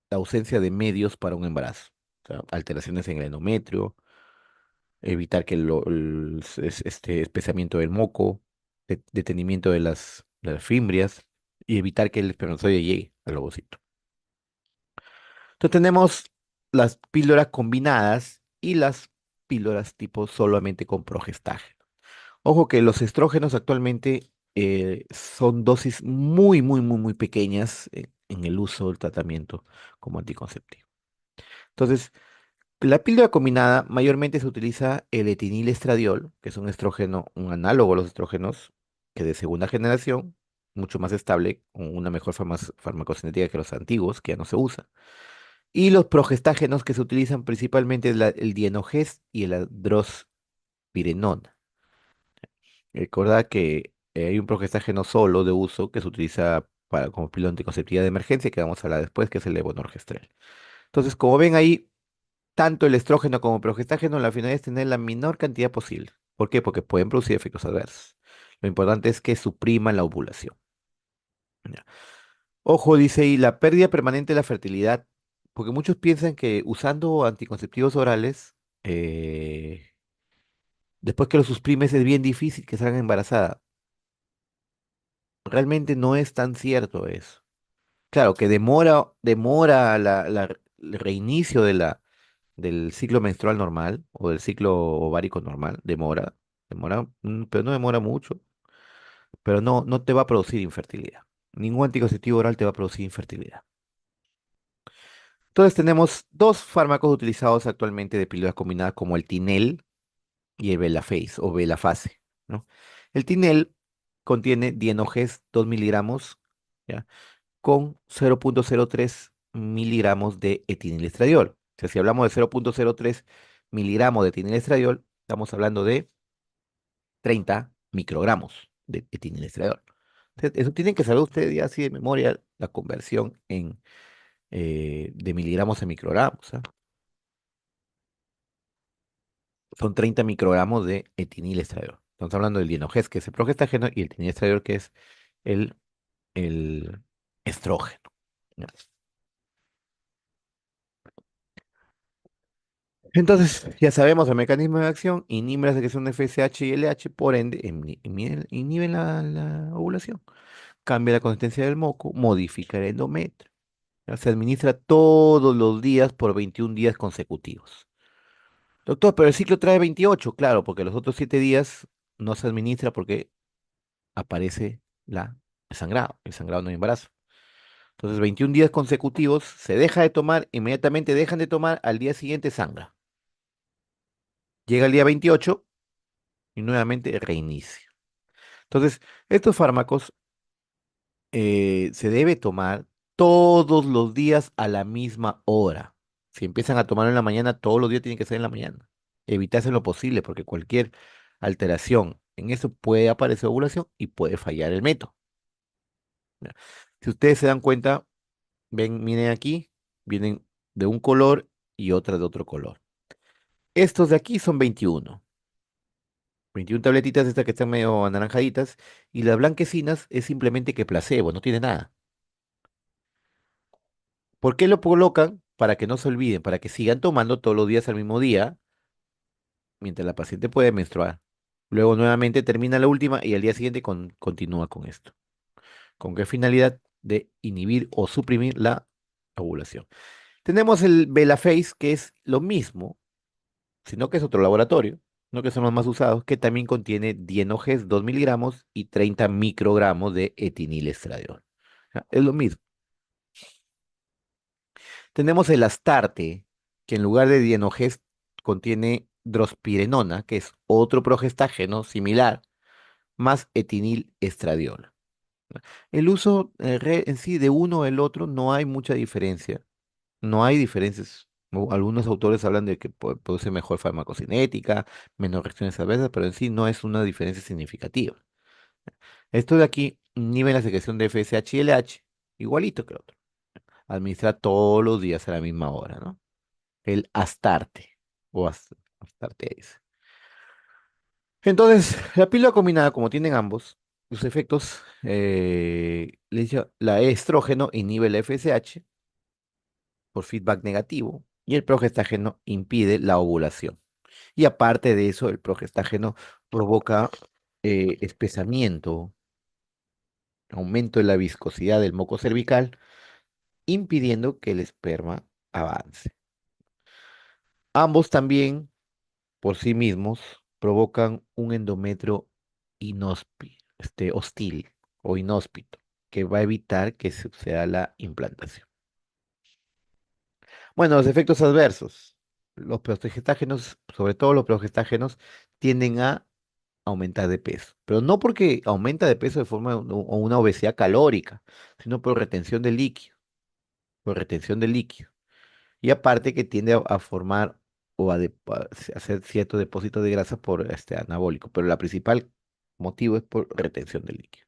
la ausencia de medios para un embarazo. O sea, alteraciones en el endometrio, evitar que espesamiento del moco, detenimiento de las fimbrias y evitar que el espermatozoide llegue al ovocito. Entonces tenemos las píldoras combinadas y las píldoras tipo solamente con progestágeno. Ojo que los estrógenos actualmente son dosis muy, muy, muy, muy pequeñas en el uso del tratamiento como anticonceptivo. Entonces, la píldora combinada mayormente se utiliza el etinilestradiol, que es un estrógeno, un análogo a los estrógenos, que de segunda generación, mucho más estable, con una mejor farmacocinética que los antiguos, que ya no se usa. Y los progestágenos que se utilizan principalmente es el dienogest y el androspirenona. Recordad que hay un progestágeno solo de uso que se utiliza como píldora anticonceptiva de emergencia, que vamos a hablar después, que es el levonorgestrel. Entonces, como ven ahí, tanto el estrógeno como el progestágeno, la finalidad es tener la menor cantidad posible. ¿Por qué? Porque pueden producir efectos adversos. Lo importante es que supriman la ovulación. Ya. Ojo, dice ahí, la pérdida permanente de la fertilidad, porque muchos piensan que usando anticonceptivos orales, después que los suprimes es bien difícil que salgan embarazadas. Realmente no es tan cierto eso. Claro, que demora el reinicio del ciclo menstrual normal o del ciclo ovárico normal. Pero no demora mucho, pero no te va a producir infertilidad. Ningún anticonceptivo oral te va a producir infertilidad. Entonces tenemos dos fármacos utilizados actualmente de píldoras combinadas como el Tinel y el Velafase o Velafase, ¿no? El Tinel contiene dienogés 2 miligramos, ¿ya? Con 0,03 miligramos de etinilestradiol. O sea, si hablamos de 0,03 miligramos de etinilestradiol, estamos hablando de 30 microgramos de etinilestradiol. Entonces, eso tienen que saber ustedes ya así de memoria la conversión de miligramos a microgramos, ¿ah? Son 30 microgramos de etinilestradiol. Estamos hablando del dienogés, que es el progestágeno, y el etinilestradiol, que es el, el estrógeno. ¿Ya? Entonces, ya sabemos el mecanismo de acción, inhibe la secreción de FSH y LH, por ende, inhiben la ovulación, cambia la consistencia del moco, modifica el endometrio. ¿Ya? Se administra todos los días por 21 días consecutivos. Doctor, pero el ciclo trae 28, claro, porque los otros 7 días no se administra porque aparece el sangrado no hay embarazo. Entonces, 21 días consecutivos, se deja de tomar, inmediatamente dejan de tomar, al día siguiente sangra. Llega el día 28 y nuevamente reinicia. Entonces, estos fármacos se debe tomar todos los días a la misma hora. Si empiezan a tomarlo en la mañana, todos los días tienen que ser en la mañana. Evitarse lo posible, porque cualquier alteración en eso puede aparecer ovulación y puede fallar el método. ¿Ya? Si ustedes se dan cuenta, miren aquí, vienen de un color y otra de otro color. Estos de aquí son 21 tabletitas estas que están medio anaranjaditas, y las blanquecinas es simplemente que placebo, no tiene nada. ¿Por qué lo colocan? Para que no se olviden, para que sigan tomando todos los días al mismo día, mientras la paciente puede menstruar. Luego nuevamente termina la última y al día siguiente continúa con esto. ¿Con qué finalidad? De inhibir o suprimir la ovulación. Tenemos el Belaphase, que es lo mismo, sino que es otro laboratorio, no que son los más usados, que también contiene Dienogés 2 miligramos y 30 microgramos de etinilestradiol. O sea, es lo mismo. Tenemos el Astarte, que en lugar de Dienogés contiene drospirenona, que es otro progestágeno similar, más etinilestradiol. El uso en sí de uno o el otro no hay mucha diferencia. No hay diferencias. Algunos autores hablan de que produce mejor farmacocinética, menos reacciones adversas, pero en sí no es una diferencia significativa. Esto de aquí inhibe la secreción de FSH y LH, igualito que el otro. Administra todos los días a la misma hora, ¿no? El Astarte o Astarte dice. Entonces, la píldora combinada, como tienen ambos, los efectos, la estrógeno inhibe el FSH por feedback negativo y el progestágeno impide la ovulación. Y aparte de eso, el progestágeno provoca espesamiento, aumento de la viscosidad del moco cervical, impidiendo que el esperma avance. Ambos también, por sí mismos, provocan un endometrio hostil o inhóspito, que va a evitar que suceda la implantación. Bueno, los efectos adversos. Los progestágenos, sobre todo los progestágenos, tienden a aumentar de peso, pero no porque aumenta de peso de forma o una obesidad calórica, sino por retención de líquido, por retención de líquido. Y aparte que tiende a formar o a hacer cierto depósito de grasa por este anabólico, pero la principal motivo es por retención de líquido.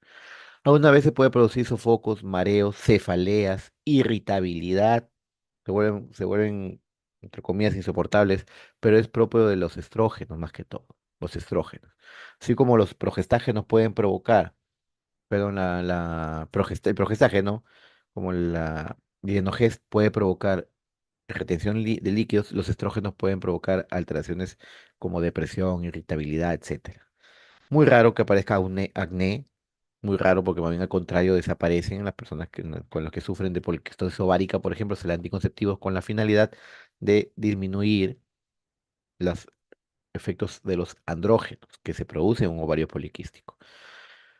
Alguna vez se puede producir sofocos, mareos, cefaleas, irritabilidad, se vuelven, entre comillas, insoportables, pero es propio de los estrógenos más que todo, los estrógenos. Así como los progestágenos pueden provocar, perdón, el progestágeno, como la dienogés puede provocar retención de líquidos, los estrógenos pueden provocar alteraciones como depresión, irritabilidad, etcétera. Muy raro que aparezca acné, Muy raro porque más bien al contrario desaparecen las personas con las que sufren de poliquistosis ovárica, por ejemplo, se le dan anticonceptivos con la finalidad de disminuir los efectos de los andrógenos que se producen en un ovario poliquístico.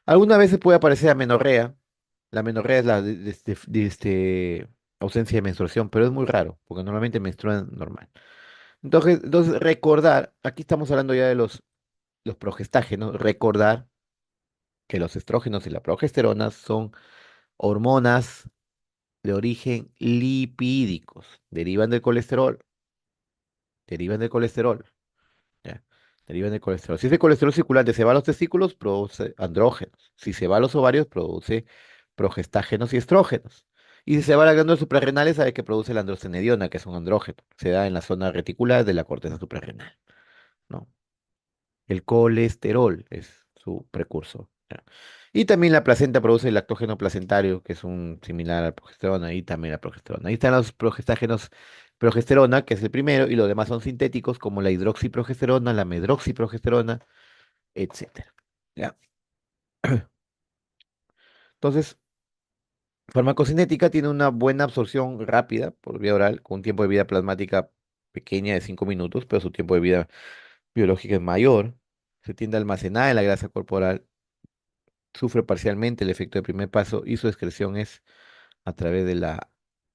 Algunas veces puede aparecer amenorrea. La amenorrea es la ausencia de menstruación, pero es muy raro, porque normalmente menstruan normal. Entonces, recordar, aquí estamos hablando ya de los progestágenos, recordar que los estrógenos y la progesterona son hormonas de origen lipídicos, derivan del colesterol, ¿ya? Derivan del colesterol. Si ese colesterol circulante se va a los testículos, produce andrógenos. Si se va a los ovarios, produce progestágenos y estrógenos. Y si se va a las glándulas suprarrenales, sabe que produce la androstenediona, que es un andrógeno. Se da en la zona reticular de la corteza suprarrenal, ¿no? El colesterol es su precursor, ¿ya? Y también la placenta produce el lactógeno placentario, que es un similar a la progesterona, y también la progesterona. Ahí están los progestágenos, progesterona, que es el primero, y los demás son sintéticos, como la hidroxiprogesterona, la medroxiprogesterona, etcétera. ¿Ya? Entonces, farmacocinética tiene una buena absorción rápida por vía oral, con un tiempo de vida plasmática pequeña de 5 minutos, pero su tiempo de vida biológica es mayor. Se tiende a almacenar en la grasa corporal, sufre parcialmente el efecto de primer paso y su excreción es a través de la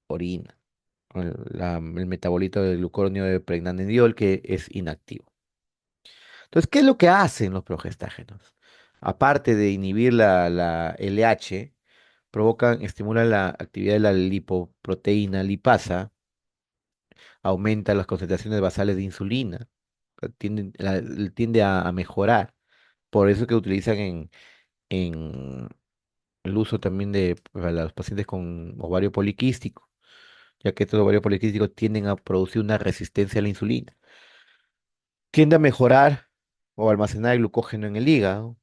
orina, con el metabolito del glucóronio de pregnanediol que es inactivo. Entonces, ¿qué es lo que hacen los progestágenos? Aparte de inhibir la LH, estimulan la actividad de la lipoproteína lipasa, aumenta las concentraciones basales de insulina, tiende a mejorar. Por eso que utilizan en el uso también para los pacientes con ovario poliquístico, ya que estos ovarios poliquísticos tienden a producir una resistencia a la insulina. Tiende a mejorar o almacenar el glucógeno en el hígado,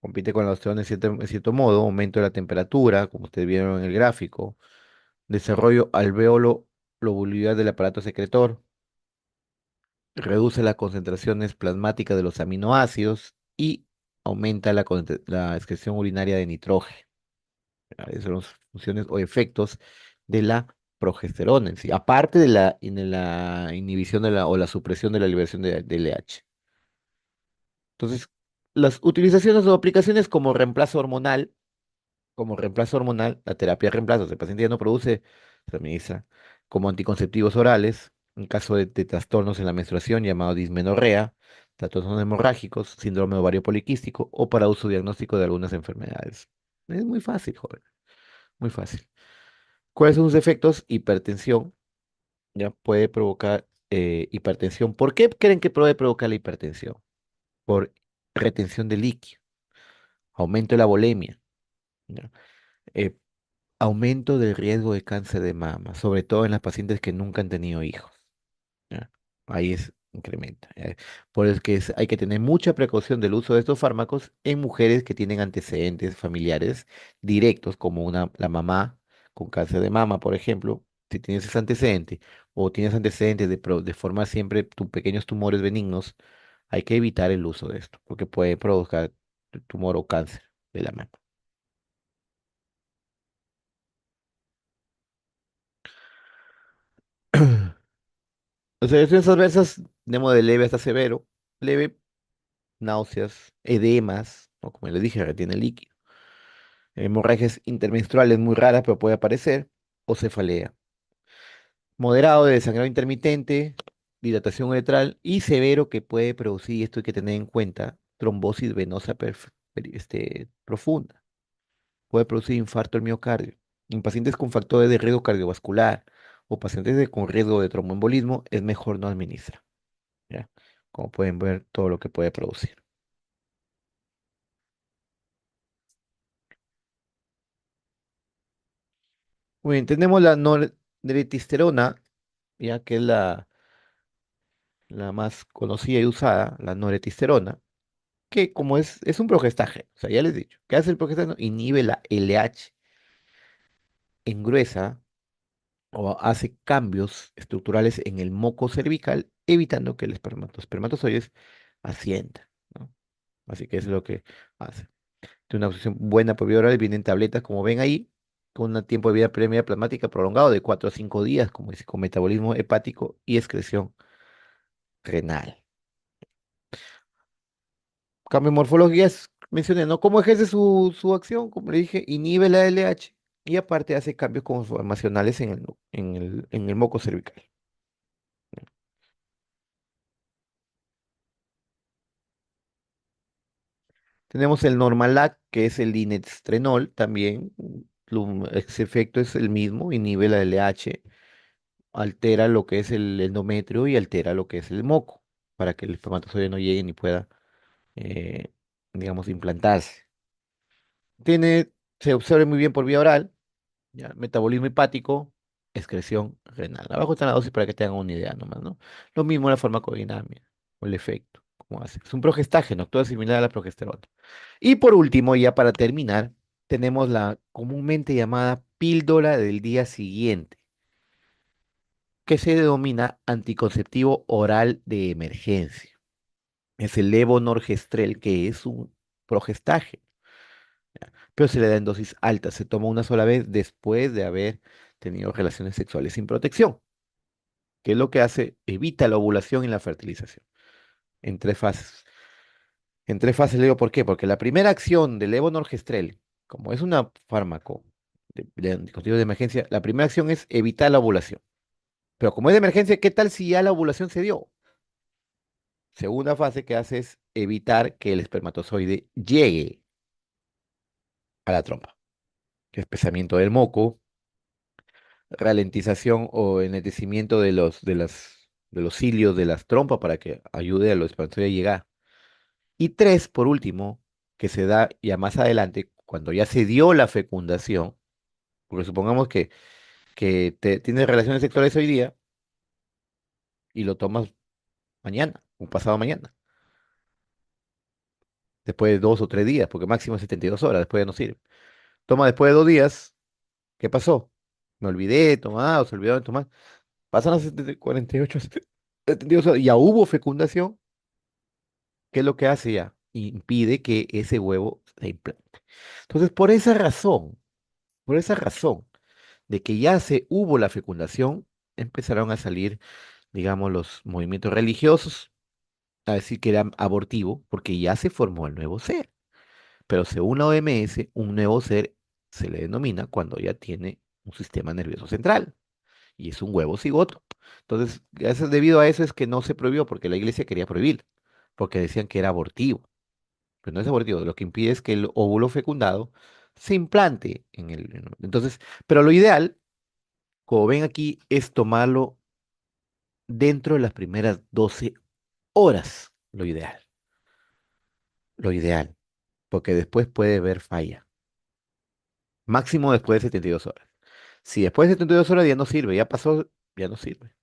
compite con la aldosterona en cierto modo, aumento de la temperatura, como ustedes vieron en el gráfico, desarrollo alveolo lobular del aparato secretor, reduce las concentraciones plasmáticas de los aminoácidos y aumenta la excreción urinaria de nitrógeno. Esas son las funciones o efectos de la progesterona en sí, aparte de la inhibición o la supresión de la liberación de LH. Entonces, las utilizaciones o aplicaciones como reemplazo hormonal, la terapia de reemplazo, si el paciente ya no produce, se administra como anticonceptivos orales, en caso de trastornos en la menstruación llamado dismenorrea, trastornos hemorrágicos, síndrome ovario poliquístico o para uso diagnóstico de algunas enfermedades. Es muy fácil, joven, muy fácil. ¿Cuáles son sus efectos? Hipertensión, ya puede provocar hipertensión. ¿Por qué creen que puede provocar la hipertensión? Por retención de líquido, aumento de la volemia, ¿ya? Eh, aumento del riesgo de cáncer de mama, sobre todo en las pacientes que nunca han tenido hijos, ¿ya? Ahí incrementa. Por eso es que hay que tener mucha precaución del uso de estos fármacos en mujeres que tienen antecedentes familiares directos, como la mamá con cáncer de mama, por ejemplo. Si tienes ese antecedente o tienes antecedentes de formar siempre pequeños tumores benignos, hay que evitar el uso de esto, porque puede provocar tumor o cáncer de la mama. Las reacciones adversas, tenemos de leve hasta severo. Leve, náuseas, edemas, o como les dije, retiene líquido. Hemorragias intermenstruales muy raras, pero puede aparecer. O cefalea. Moderado de sangrado intermitente, dilatación uretral y severo que puede producir, y esto hay que tener en cuenta, trombosis venosa profunda. Puede producir infarto al miocardio. En pacientes con factores de riesgo cardiovascular o pacientes con riesgo de tromboembolismo es mejor no administrar, ¿ya? Como pueden ver, todo lo que puede producir. Muy bien, tenemos la noradrenalina, ya que es la más conocida y usada, la noradrenalina, que como es un progestágeno, o sea, ya les he dicho, ¿qué hace el progestágeno? Inhibe la LH, engruesa o hace cambios estructurales en el moco cervical, evitando que el espermatozoides ascienda, ¿no? Así que eso es lo que hace. Tiene una absorción buena por vía oral, viene en tabletas, como ven ahí, con un tiempo de vida previa plasmática prolongado de 4 a 5 días, como dice, con metabolismo hepático y excreción renal. Cambio de morfología, mencioné, ¿no? ¿Cómo ejerce su acción? Como le dije, inhibe la LH y aparte hace cambios conformacionales en el moco cervical. Tenemos el Normalac, que es el linestrenol, también. Ese efecto es el mismo, inhibe la LH, altera lo que es el endometrio y altera lo que es el moco, para que el espermatozoide no llegue ni pueda, eh, digamos, implantarse. Tiene, se absorbe muy bien por vía oral, ya, metabolismo hepático, excreción renal. Abajo está la dosis para que tengan una idea nomás, ¿no? Lo mismo la farmacodinamia o el efecto, como hace. Es un progestágeno, actúa similar a la progesterona. Y por último, ya para terminar, tenemos la comúnmente llamada píldora del día siguiente, que se denomina anticonceptivo oral de emergencia. Es el levonorgestrel, que es un progestágeno, pero se le da en dosis altas. Se toma una sola vez después de haber tenido relaciones sexuales sin protección, que es lo que hace, evita la ovulación y la fertilización en 3 fases. En 3 fases le digo por qué, porque la primera acción del levonorgestrel, como es un fármaco de anticonceptivo de emergencia, la primera acción es evitar la ovulación. Pero como es de emergencia, ¿qué tal si ya la ovulación se dio? Segunda fase que hace es evitar que el espermatozoide llegue a la trompa, que es espesamiento del moco, ralentización o enlentecimiento de los cilios de las trompas para que ayude a los espermatozoides a llegar. Y tres, por último, que se da ya más adelante, cuando ya se dio la fecundación, porque supongamos que tienes relaciones sexuales hoy día y lo tomas mañana o pasado mañana, después de 2 o 3 días, porque máximo es 72 horas, después ya no sirve. Toma después de 2 días, ¿qué pasó? Me olvidé de tomar, o se olvidó de tomar. Pasan las 48, 72 horas, ya hubo fecundación. ¿Qué es lo que hace ya? Impide que ese huevo se implante. Entonces, por esa razón, de que ya se hubo la fecundación, empezaron a salir, digamos, los movimientos religiosos a decir que era abortivo, porque ya se formó el nuevo ser. Pero según la OMS, un nuevo ser se le denomina cuando ya tiene un sistema nervioso central y es un huevo cigoto. Entonces, debido a eso es que no se prohibió, porque la iglesia quería prohibir, porque decían que era abortivo. Pero no es abortivo, lo que impide es que el óvulo fecundado se implante Entonces, pero lo ideal, como ven aquí, es tomarlo dentro de las primeras 12 horas. Lo ideal, porque después puede haber falla. Máximo después de 72 horas. Si después de 72 horas ya no sirve, ya pasó, ya no sirve.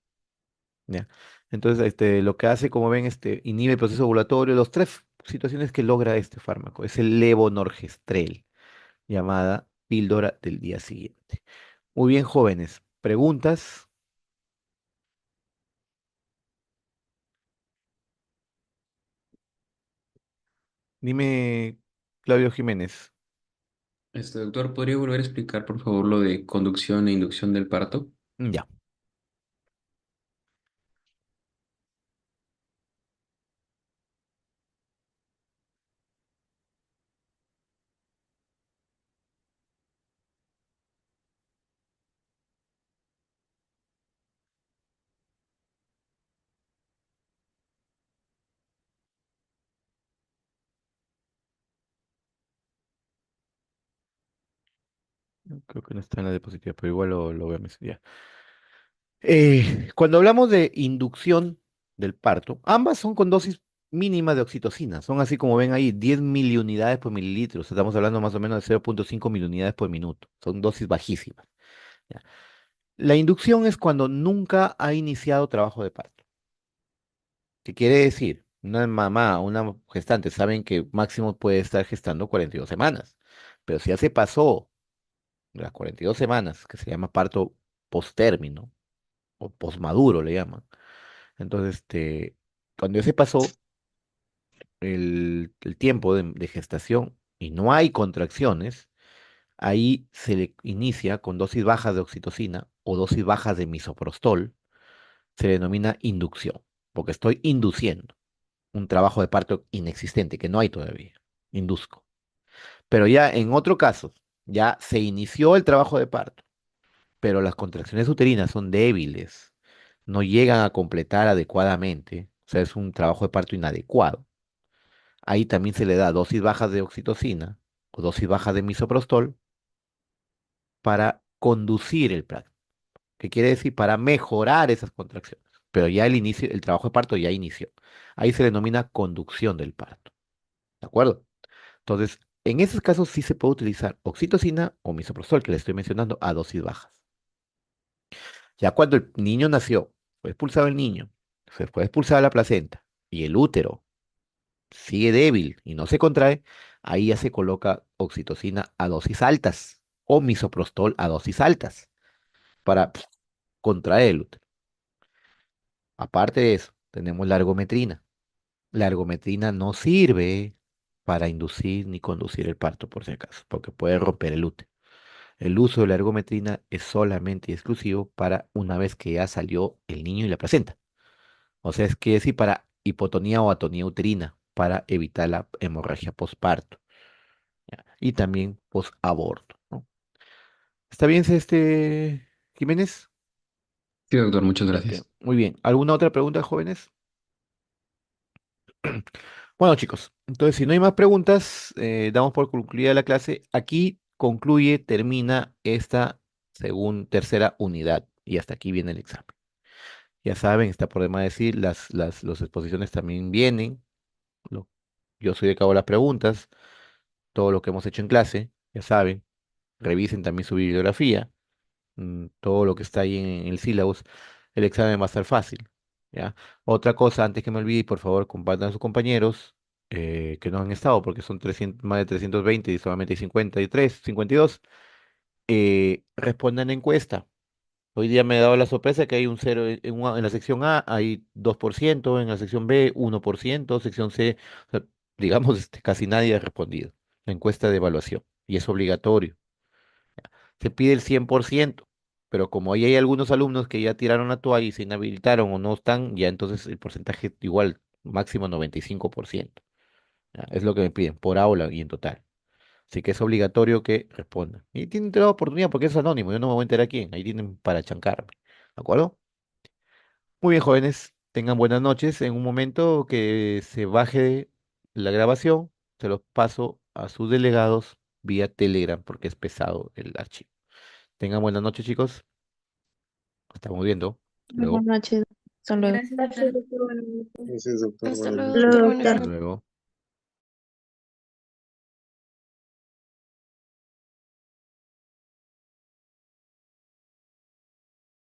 ¿Ya? Entonces, lo que hace, como ven, inhibe el proceso ovulatorio. Las tres situaciones que logra este fármaco es el levonorgestrel, llamada píldora del día siguiente. Muy bien, jóvenes. ¿Preguntas? Dime, Claudio Jiménez. Doctor, ¿podría volver a explicar, por favor, lo de conducción e inducción del parto? Ya. Creo que no está en la diapositiva, pero igual lo voy a mencionar. Cuando hablamos de inducción del parto, ambas son con dosis mínima de oxitocina. Son así como ven ahí, 10 miliunidades por mililitro. Estamos hablando más o menos de 0,5 miliunidades por minuto. Son dosis bajísimas. ¿Ya? La inducción es cuando nunca ha iniciado trabajo de parto. ¿Qué quiere decir? Una mamá, una gestante, saben que máximo puede estar gestando 42 semanas. Pero si ya se pasó las 42 semanas, que se llama parto postérmino o posmaduro le llaman. Entonces, cuando ya se pasó el tiempo de gestación, y no hay contracciones, ahí se le inicia con dosis bajas de oxitocina o dosis bajas de misoprostol, se denomina inducción, porque estoy induciendo un trabajo de parto inexistente, que no hay todavía. Induzco. Pero ya en otro caso, ya se inició el trabajo de parto, pero las contracciones uterinas son débiles, no llegan a completar adecuadamente, o sea, es un trabajo de parto inadecuado. Ahí también se le da dosis bajas de oxitocina o dosis bajas de misoprostol para conducir el parto, que quiere decir para mejorar esas contracciones. Pero ya el trabajo de parto ya inició. Ahí se denomina conducción del parto. ¿De acuerdo? Entonces, en esos casos sí se puede utilizar oxitocina o misoprostol, que le estoy mencionando, a dosis bajas. Ya cuando el niño nació, fue expulsado el niño, se fue expulsada la placenta y el útero sigue débil y no se contrae, ahí ya se coloca oxitocina a dosis altas o misoprostol a dosis altas para contraer el útero. Aparte de eso, tenemos la ergometrina. La ergometrina no sirve para inducir ni conducir el parto, por si acaso, porque puede romper el útero. El uso de la ergometrina es solamente y exclusivo para una vez que ya salió el niño y la placenta. O sea, es que decir para hipotonía o atonía uterina, para evitar la hemorragia postparto, ¿ya? Y también posaborto, ¿no? ¿Está bien, Jiménez? Sí, doctor, muchas Ok, gracias. muy bien. ¿Alguna otra pregunta, jóvenes? Bueno, chicos, entonces si no hay más preguntas, damos por concluida la clase. Aquí concluye, termina esta tercera unidad y hasta aquí viene el examen. Ya saben, está por demás decir, las exposiciones también vienen. lo- yo soy de cabo las preguntas, todo lo que hemos hecho en clase, ya saben. Revisen también su bibliografía, todo lo que está ahí en el sílabus. El examen va a estar fácil, ¿ya? Otra cosa, antes que me olvide, por favor, compartan a sus compañeros que no han estado, porque son 300, más de 320 y solamente hay 53, 52. Respondan la encuesta. Hoy día me he dado la sorpresa que hay un cero en la sección A, hay 2%, en la sección B, 1%, sección C, o sea, digamos, casi nadie ha respondido. La encuesta de evaluación, y es obligatorio. Se pide el 100%, pero como ahí hay algunos alumnos que ya tiraron la toalla y se inhabilitaron o no están, ya entonces el porcentaje igual, máximo 95%. ¿Ya? Es lo que me piden, por aula y en total. Así que es obligatorio que respondan. Y tienen toda la oportunidad porque es anónimo, yo no me voy a enterar quién, ahí tienen para chancarme. ¿De acuerdo? Muy bien, jóvenes, tengan buenas noches. En un momento que se baje la grabación, se los paso a sus delegados vía Telegram porque es pesado el archivo. Tengan buenas noches, chicos. Estamos viendo. Hasta Buenas luego. noches. Hasta luego. Gracias, doctor. Gracias, doctor. Hasta Buenas luego, noches. doctor. Luego, Buenas Hasta doctor. noches. luego.